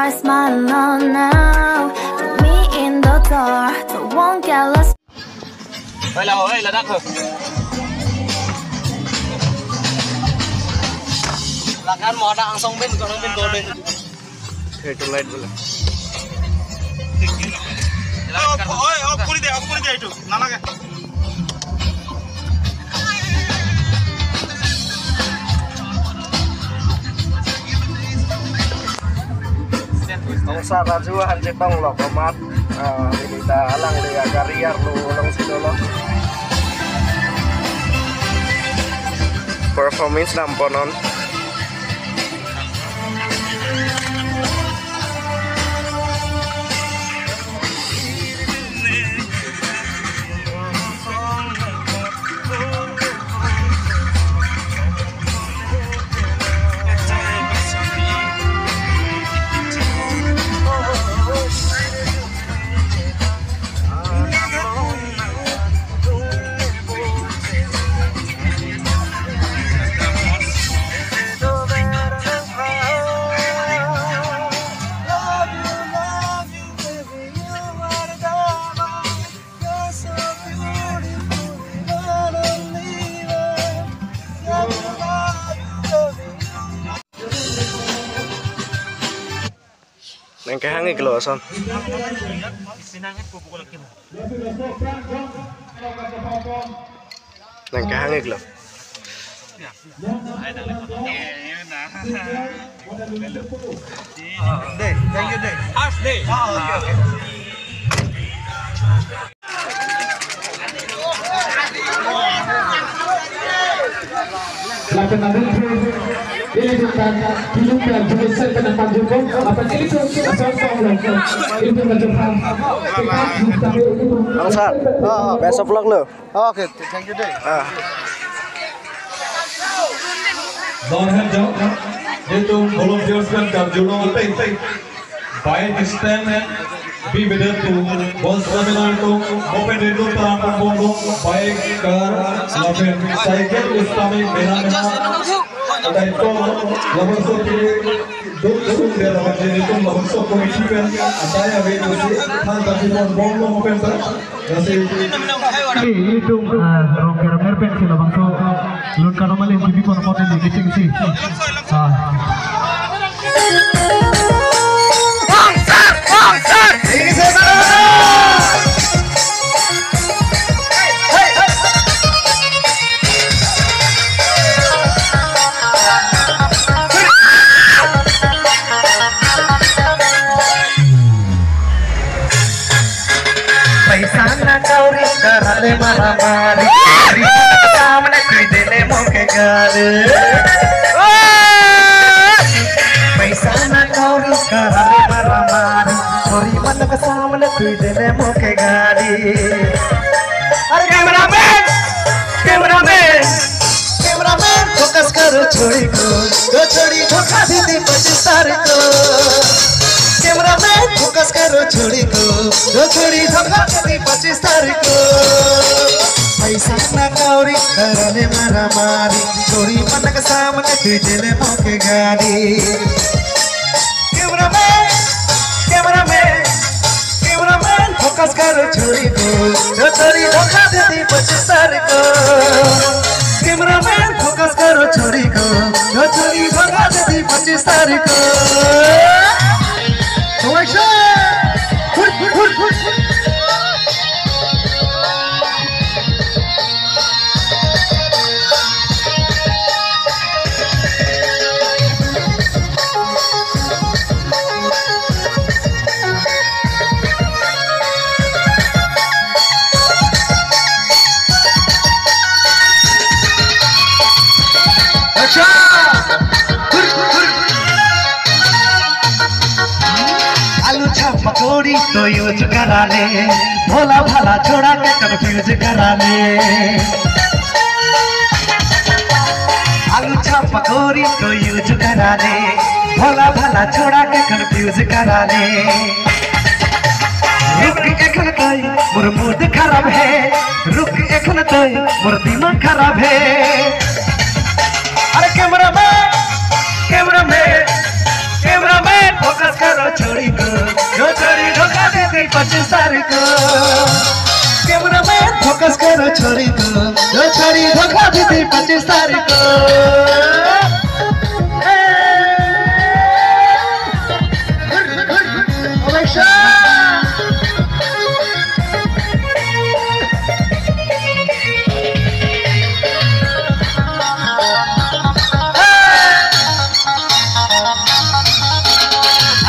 my smile on now. Put me in the dark, so won't get lost. Đây là đắc rồi. Là kan mau đang song bên còn bên cô bên. Thế to light bola. Oi, off করে দে একটু। না লাগে। Sa Raju hanje tong lo komat ini ta alang dia karier lu long sino lo performance namponon nang kahangig lo son nang kahangig lo day thank you day half day okay besok vlog lo. Oke, thank you deh. Don't hand down. Itu volunteers kan juno by this time and be better to boss seminar to open itu terang punggung baik car lapen cycle istami benana ada itu lawan so dua dia lawan jadi itu lawan so komisi kan ada ya begitu sih kan tapi punggung open ter nasi itu rocker merpen sih lawan so lun karo malin TV kono motel di kicing sih Karale maramari samne kridele moke gale paisa na kauri karale maramari sori man ka samne kridele moke gale are cameraman focus karo chori ko do chori dhokha didi 25 तारीख को cameraman focus करो छोड़ी को दो छोड़ी धोखा दे 25 तारीख को पैसा ना कौड़ी करने मारा मारी छोड़ी मन के सामने तुझे मौके गाड़ी कैमरामैन फोकस करो छोड़ी को दो छोड़ी धोखा दे 25 तारीख को कैमरामैन फोकस करो छोड़ी को दो छोड़ी धोखा दे 25 तारीख को पकौड़ी तो यूज करा ले भोला भाला छोड़ा के कंफ्यूज करा ले आलू छाप पकौड़ी तो यूज करा ले भोला भाला छोड़ा के कंफ्यूज करा ले रुक एखन तोय मोर मूड खराब है रुक एखन तोय मोर दिमाग खराब है अरे कैमरामैन फोकस करो 25 तारीख कैमरा में फोकस करो छोरी को जो छोरी धोखा दी थी 25 तारीख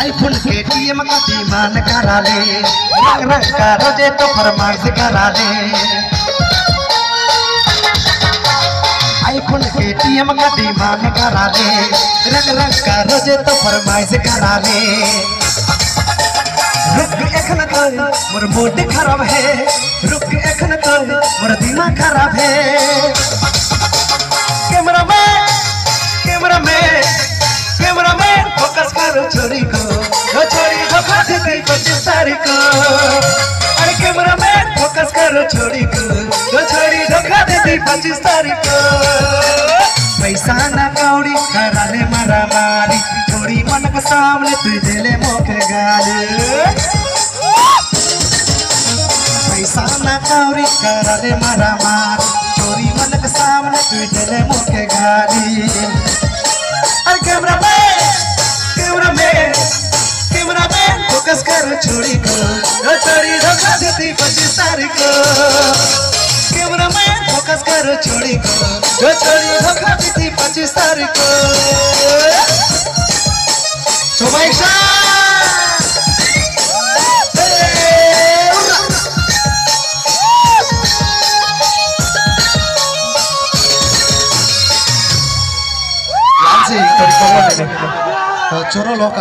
आईफोन KTM का डिमांड करा ले रंग रंग का रोजे तो फरमाइश करा ले आईफोन KTM का डिमांड करा ले रंग रंग का रोजे तो फरमाइश करा ले रुक एखन तो मोर मूड खराब है रुक एखन तो मोर दिमाग खराब है कैमरा में फोकस करो छोरी को जो छोरी धोखा देती 25 तारीख को अरे कैमरा में फोकस करो छोरी को जो छोरी धोखा देती 25 तारीख को पैसा ना कौड़ी करा ले मारा मारी छोरी मन के सामने तू दे ले मोके गाली पैसा ना कौड़ी करा ले मारा मारी छोरी मन के सामने तू दे ले मोके गाली अरे कैमरा में फोकस करो छोरी को जो छोरी धोखा देती 25 तारीख को कैमरा में फोकस करो छोरी को जो छोरी धोखा देती 25 तारीख को सोमाइशा चोरो लोग